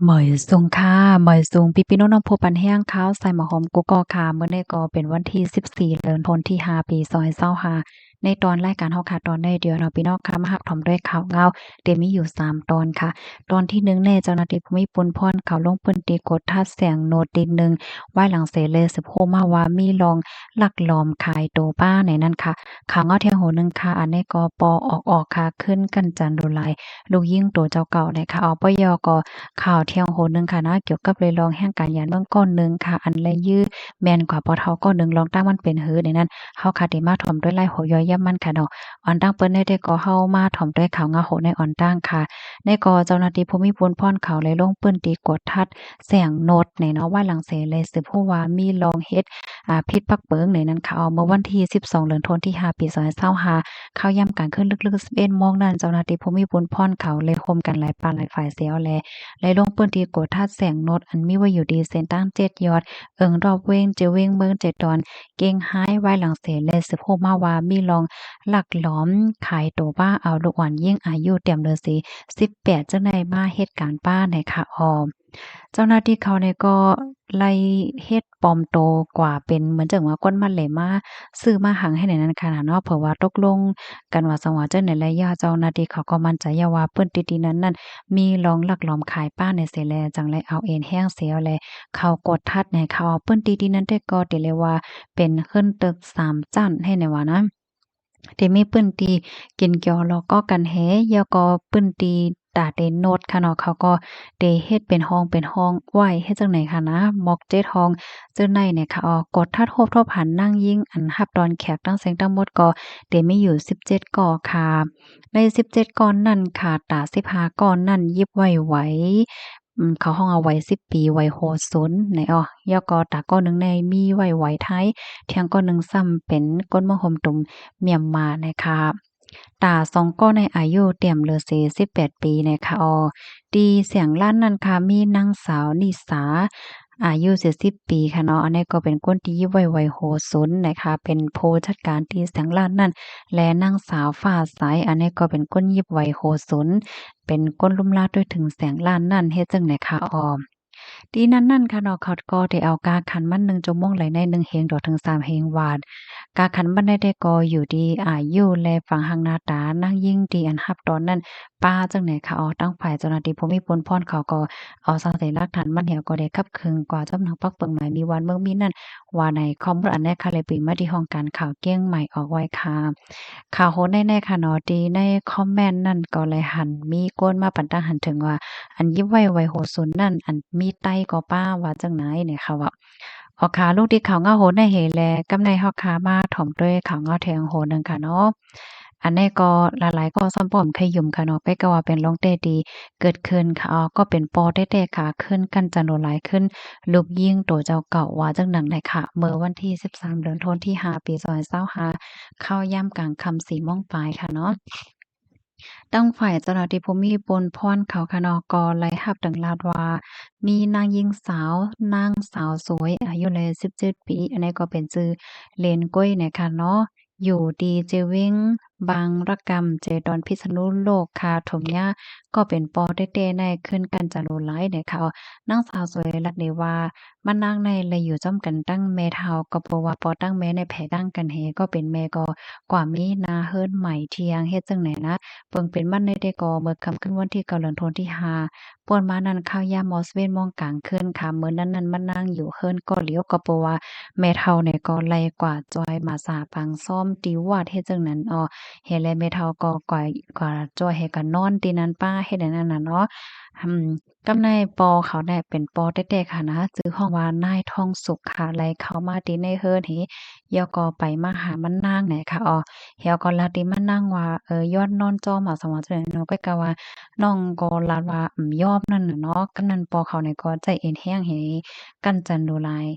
หมอยซุงค่ะหมอยซุงพี่ๆน้องๆผู้ปันแห้งข้าวใส่หมอหอมกุกกอกค่ะมื้อนี้ก็เป็นวันที่14เดือนธันวาคมที่5ปี2025ในตอนรายการเฮาค่ะตอนได้เดียวเนาะพี่น้องค่ะมารับชมด้วยข่าวเงาเดี๋ยวมีอยู่3ตอนค่ะตอนที่1แน่เจ้าหน้าที่ภูมิพลพรเขาลงพื้นที่กดทัดเสียงโน้ตดินหนึ่งไว้หลังเสเลสืบโผมาว่ามีลองลักลอบขายโตป้าในนั้นค่ะข่าวเงาเที่ยงโหนึงค่ะอันนี้ก็ปออกค่ะขึ้นกันจันดุหลายลูกยิ่งโตเจ้าเก่านะคะอปยก็ ข่าวเที่ยงโหนึงค่ะนะเกี่ยวกับเรื่องรองแห่งการยานเมืองก้อนหนึ่งค่ะอันแลยื้อแม่นกว่าปทก้อนหนึ่งลองตั้งมันเป็นหือในนั้นเฮาค่ะได้มาถ่อมด้วยไล่โหย่อยย่ำมันค่ะเนาะอ่อนตั้งเปิ้นได้ก็เฮามาถ่อมด้วยข่าวงาโหในอ่อนตั้งค่ะในก็เจ้าหน้าที่ภูมิพลพรเขาเลยลงปื้นตีกดทัดแสงโนดในเนาะว่าหลังเสเลยสืบผู้ว่ามีลองเฮ็ดพิษปักเปิงในนั้นค่ะเอาเมื่อวันที่12เดือนธันวาคมที่5ปี2025เข้าย่ำกลางคืนลึกๆ11โมงนั้นเจ้าหน้าที่ภูมิพลพรเขาเลยร่วมกันหลายปานหลายฝ่ายเสียวแล และลงพื้นที่กดทัดแสงโนดอันมีไว้อยู่ดีเส้นตั้ง7ยอดเอิงรอบเว้งเจเว้งเมือง7ดอนเก่งหายไว้หลังเสและสืบโพมาว่ามีลองลักหลอมขายตัวบ้าเอาลูกอ่อนยิ่งอายุเตรียมเดือนสี18จังได๋มาเหตุการณ์ป้าในค่ะเจ้าหน้าที่เขาเนี่ยก็ไล่เฮ็ดปลอมโตกว่าเป็นเหมือนจังว่าก้นมันแหลมมาซื้อมาหังให้ในนั้นขนาดเนาะเพราะว่าตกลงกันว่าสังว่าจังได๋แลยาเจ้าหน้าที่เขาก็มั่นใจยาว่าเปิ้นติๆนั้นมีลองลักหลอมขายป้าในเสแลจังไลเอาเอ็นแห้งเสียวแลเขากดทัดในเขาเปิ้นติๆนั้นได้ก็ติเลยว่าเป็นขึ้นตึก3จั้นให้ในว่านะ ที่มีปื้นตีกินเกียวแล้วก็กันแฮแล้วก็ปื้นตีตาเตโนดค่ะเนาะเขาก็ได้เฮ็ดเป็นห้องไว้เฮ็ดจั่งใดค่ะนะม็อก7ห้องซึ่งในเนี่ยค่ะกดทัดโฮบทบหันนั่งยิงอันรับดอนแขกทั้งเสียงทั้งหมดก็ได้มีอยู่17ก่อค่ะใน17ก้อนนั้นค่ะตา15ก้อนนั้นยิบไว้เขาห้องเอาไว้10ปีไว้โฮซุนไหนแล้วก็ตาก้อนหนึ่งในมีไว้ไทยเที่ยงก้อนหนึ่งซ้ำเป็นก้นมะหมตุ่ม เมียนมานะคะตาสองก็ในอายุเตรียมเลอเซ18ปีนะคะตีเสียงลั่นนั่นค่ะมีนางสาวนิสาอายุ40ปีค่ะเนาะอันนี้ก็เป็นคนที่ไวๆโหซุนนะคะเป็นผู้จัดการที่เสียงลั่นนั่นและนางสาวฟ้าใสอันนี้ก็เป็นคนยิบไวโหซุนเป็นคนลุ่มลาด้วยถึงแสงล้านนั่นเฮ็ดจังไหนคะตีนั้นค่ะเนาะเขาก็ได้เอากาขันมัน1ชั่วโมงไหลใน1เฮงดอกถึง3เฮงวาด กาขันบันไดได้ก็อยู่ดีอยู่แลฟังหังหน้าตานั่งยิ่งดีอันรับตอนนั้นป้าจังไหนค่ะตั้งฝ่ายเจ้าหน้าที่ภูมิพลพรเขาก็เอาสัญลักษณ์ฐานมันเหี่ยวก็ได้คับคึงกว่าเจ้าหน้าปักเปิงหมายมีวันเมืองมีนั่นว่าในคอมอันแนค่ะเลยปิงมาที่ห้องการข่าวเกี้ยงใหม่ออกไว้ค่ะข่าวโหนแน่ๆค่ะเนาะดีในคอมเมนต์นั่นก็เลยหันมีก้นมาปันตั้งหันถึงว่าอันยิบไว้โหซุนนั่นอันมีไต้ก็ป้าว่าจังไหนเนี่ยค่ะว่า พอขาลูกที่เขาเงาโหนในเหแลกำในฮอกขามาถ่อมด้วยเขาเงาแทงโหนึงค่ะเนาะอันนี้ก็หลายๆก็ซ้ำป้อมขยุ่มค่ะเนาะไปก็ว่าเป็นลองเต้ดีเกิดขึ้นค่ะก็เป็นปอเต้ๆค่ะขึ้นกันจันโดหลายขึ้นลูกยิ่งโตเจ้าเก่าว่าจังหนังได้ค่ะเมื่อวันที่13เดือนธันวาคมที่5ปี2025เข้าย่ำกลางค่ำ4โมงปลายค่ะเนาะ ตั้งฝ่ายเจ้าหน้าที่ภูมิบลพรเขาคะเนาะก็ไล่รับดังลาดว่ามีนางหญิงสาวนางสาวสวยอายุเลย17ปีอันนี้ก็เป็นชื่อเล่นก้อยนะคะเนาะอยู่ดีเจเว้งบางระกำเจดอนพิษณุโลกค่ะถมยาก็เป็นปอเต้ๆในขึ้นกันจะโลหลายเนี่ยค่ะนางสาวสวยรักเดว่ามันนางในเลยอยู่จ้อมกันตั้งแม่เฒ่าก็เพราะว่าปอตั้งแม่ในแผดั้งกันเฮก็เป็นแม่ก็กว่ามีนาเฮิรนใหม่เที่ยงเฮ็ดจังไหนนะ เปิ่งเป็นมันได้ก่อเมื่อค่ำคืนวันที่9เดือนธันวาคมที่5ป่วนมานั้นข้าวยามมอสเว้นมองกลางคืนค่ะมื้อนั้นมานั่งอยู่เฮิรนก็เหลียวก็เพราะว่าแม่เฒ่าเนี่ยก็ไล่กวาดจอยมาสาปังซ่อมติววาดเฮ็ดจังนั้นเฮ็ดแล้วแม่เฒ่าก็กวาดจอยให้ก็นอนที่นั้นป้าเฮ็ดอันนั้นน่ะเนาะอืมกำในปอเขาเนี่ยเป็นปอแต้ๆค่ะนะชื่อห้องว่านายทองสุขค่ะไล่เข้ามาที่ในเฮิรนหิแล้วก็ไปมาหามันนางเนี่ยค่ะเฮียก็ลาติมานั่งว่ายอดนอนจอมอะสมอจั่งใดเนาะก็กะว่าน้องก็ลาดว่ายอมนั่นน่ะเนาะกำนันปอเขาเนี่ยก็ใจเอ็นแรงให้กั้นจันดูหลาย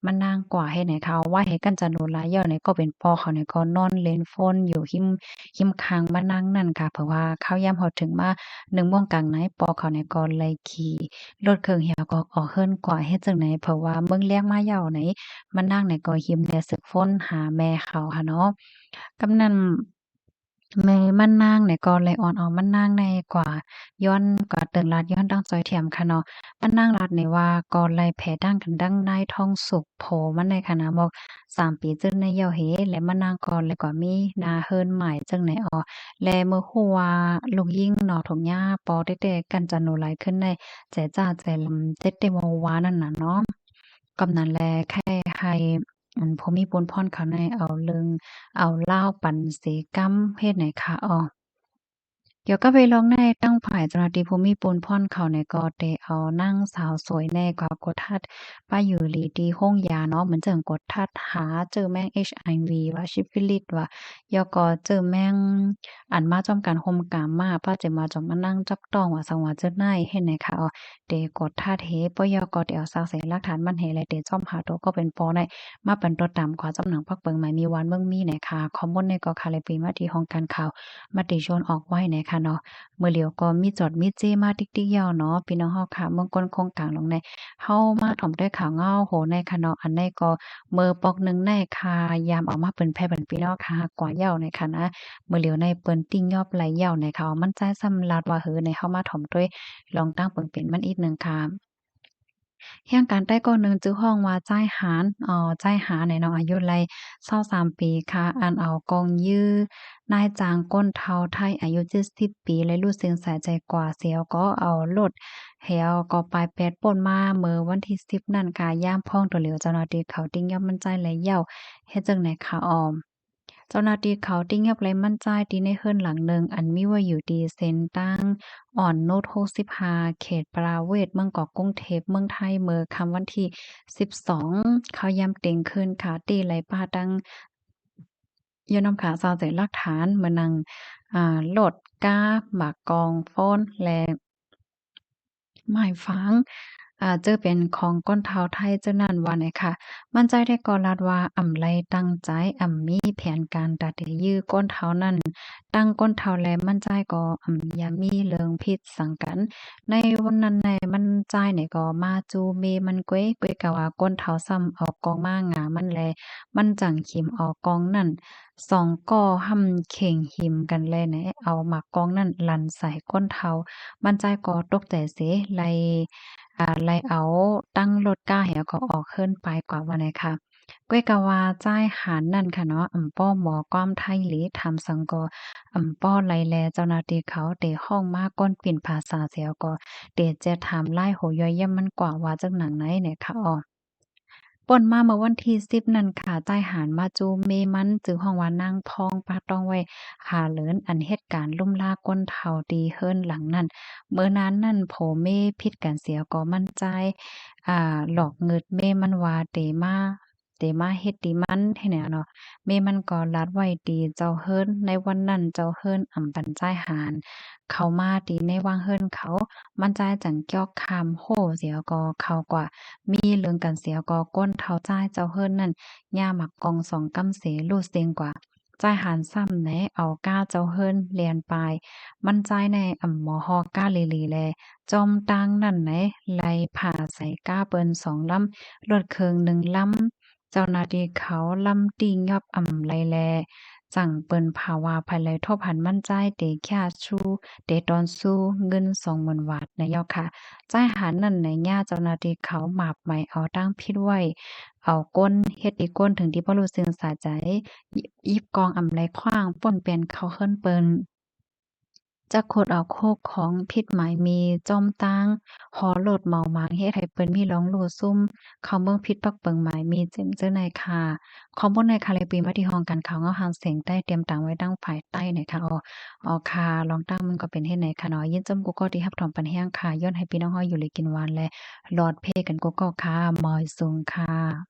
มานั่งกว่าให้ไหนเขาว่าให้กั้นจันดูหลายย้อนเนี่ยก็เป็นปอเขาเนี่ยก็นอนเล่นโฟนอยู่หิมคางมานั่งนั่นค่ะเพราะว่าเขายามฮอดถึงมา1โมงกลางไหนปอเขาเนี่ยก็เลยขี่รถเครื่องเหี่ยวก็ออกเฮิ้นกว่าเฮ็ดจั่งใดเพราะว่าเมืองแลงมาเหย้าไหนมานั่งเนี่ยก็หิมแลสึกฝนหาแม่เขาค่ะเนาะ กำนัน แม่มันนางเนี่ยก็เลยอ่อนออกมันนางในกว่าย้อนกว่าเติงลาดย้อนดังซอยเทียมค่ะเนาะมันนางลาดนี่ว่าก็เลยแผ่ดังกันดังนายทองสุกโผมันในคณะบอก3 ปีจึงในเหี่ยวเหและมันนางก่อนเลยกว่ามีนาเฮิรนใหม่จึงในแลเมื่อฮู้ว่าลูกยิ่งเนาะถงหญ้าปอเต๊ๆกันจะหนูหลายขึ้นในใจจ้าใจลำเต๊ะๆวาๆนั่นน่ะเนาะกำนั้นแลแค่ให้พอมีปนพรเขาในเอาเรื่องเอาเหล้าปั่นเสกำเฮ็ดไหนคะเดี๋ยวก็ไปลองในตั้งฝ่ายเจ้าหน้าที่ภูมิพลพ่อนเขาเนี่ยก็ได้เอานั่งสาวสวยแน่กว่ากดทัดป้าอยู่หลีดีห้องยาเนาะเหมือนเจิงกดทัดหาเจอแม่ง HIV ว่าซิฟิลิสว่ายอก็เจอแม่งอันมาจอมกันโฮมกามมาป้าจะมาจอมมานั่งจับต้องว่าสังว่าเจอไหนเห็นไหนคะเดกดทัดเฮปยอก็ได้เอาซากใส่หลักฐานมันเฮและเดจอมหาตัวก็เป็นปอได้มาเป็นตัวตามขวาจำหนังพักเปิงหมายมีวันเมืองมีไหนคะคอมมอนในก็คาเลยปีมาที่ห้องการข่าว มาติชนออกไว้นะคะเนาะเมื่อเหลียวก็มีจดมีเจมาติ๊กๆยาวเนาะพี่น้องเฮาค่ะเมืองก้นโครงกลางลงในเฮามาถ่อมด้วยข่าวเงาโหในค่ะเนาะอันในก็เมื่อปอกหนึ่งในค่ะยามออกมาเปิ้นแพ่เปิ้นพี่น้องค่ะกว่าเหย้าในค่ะนะเมื่อเหลียวในเปิ้นติ้งยอบไหลเหย้าในค่ะมันใจสำลัดว่าหือในเฮามาถ่อมด้วยลองตั้งเปิงเป็นมันอีกหนึ่งค่ะเฮียงการใต้ก็หนึ่งจื้อห้องว่าจ้ายหารจ้ายหาในเนาะอายุไล23ปีค่ะอันเอากองยื้อนายจางก้นเฒ่าไทยอายุ70ปีและรู้สึกสายใจกว่าเสียวก็เอารถแฮวก็ปลายแปดป่นมาเมื่อวันที่10นั่นค่ะย่ามพ้องตัวเหลียวเจ้าหน้าที่เขาติ้งย่อมมั่นใจและเหย้าเฮ็ดจั่งใดคะเจ้าหน้าที่เขาติ้งยับไรมั่นใจที่ในเฮิรนหลังหนึ่งอันมีว่าอยู่ดีเซนตั้งอ่อนโนด65เขตปราเวทเมืองเกาะกรุงเทพเมืองไทยเมื่อคำวันที่12เขายามเต็งคืนขาตีไหลป้าดังย้อนนำขาซาวใส่หลักฐานเมื่อนังโลดก้าหมากกองฟ้อนและหมายฟางเจอเป็นของก้นเท้าไทยเจ้านั่นว่าไหนค่ะมั่นใจได้ก่อนลาดว่าอ่ำไลตั้งใจมีแผนการตัดให้ยื้อก้นเท้านั้นตั้งก้นเท้าแลมั่นใจก็อย่ามีเรื่องผิดสังกันในวันนั้นในมั่นใจเนี่ยก็มาจูเมมันก้วยกะว่าก้นเท้าซ้ำออกกองมางามันแลมันจังขิมออกกองนั่นสองก่อห่ำเข่งหิมกันแลไหนเอาหมากกองนั่นลั่นใส่ก้นเท้า มันใจก็ตกใจเสไลไลเอาตั้งรถก้าแหวก็ออกเฮิ้นไปกว่าว่าไหนค่ะก้วยกะว่าจ่ายหารนั่นค่ะเนาะป้อหมอก้อมไทยหลีทำสังกป้อไลแลเจ้าหน้าที่เขาเตห้องมาก้นปิ่นภาษาเสียวก็เตจะถามไล่โหย่อยย่ำมันกว่าว่าจังหนังไหนเนี่ยค่ะป่นมาเมื่อวันที่10นั่นค่ะใต้หารมาจูเมมันจือห้องว่านางพองปาต้องไว้หาเหลินอันเหตุการณ์ลุ่มลาก้นเฒ่าดีเฮิรนหลังนั้นเมื่อนั้นนั่นโผเมพิษกันเสียก็มั่นใจหลอกเงิดเมมันว่าเตมาเฮ็ดดีมันให้แนวเนาะเมมันก็ลัดไว้ดีเจ้าเฮิรนในวันนั้นเจ้าเฮิรนปันจ่ายหารเข้ามาดีในวางเฮิรนเขามันจ่ายจังเกี้ยวคำโหเสียก็เขากว่า มีเรื่องกันเสียก็ก้นเท้าจ้ายเจ้าเฮิรนนั่นย่าหมักกองสองกำเสลูดเสียงกว่าจ่ายหารซ้ำแหนเอาก้าเจ้าเฮิรนเรียนปลายมันจ่ายในหมอฮอก้าลีลีแลจอมตังนั่นไหนไล่ผ่าใส่ก้าเปิ้น2ลำรถเคิง1ลำเจ้าหน้าที่เขาลำติงยอบไลแลจังเปิ้นภาวาภายไลทบหันมั่นใจเตแค่ชูเตตอนสู้เงิน20,000บาทนะยอค่ะ จ่ายหันนั่นในญาเจ้าหน้าที่เขาหมาบไหมเอาตั้งพิดไว้เอาก้นเฮ็ดอีก้นถึงที่บ่รู้สึกสาใจยิบกองอำไลขว้างป่นเป็นเขาเฮิ้นเปิ้นจะขดเอาโคกของผิดหมายมีจอมตั้งหอโลดเมาหมางเฮ็ดให้เปิ้นมีร้องโลซุ่มเขาเมืองผิดปักเปิงหมายมีเจ็มเจ้อในค่ะข้อมูลในคาเลปีมาที่ห้องการข่าวเงาหางเสียงใต้เตรียมตังไว้ดังฝ่ายใต้หน่อยค่ะค่ะลองตั้งมันก็เป็นเฮ็ดไหนค่ะเนาะยินจำกูก็ที่รับถอมปันแห้งค่ะย้อนให้พี่น้องเฮาอยู่เลยกินหวานและหลอดเพกันกูก็ค่ะมอยสูงค่ะ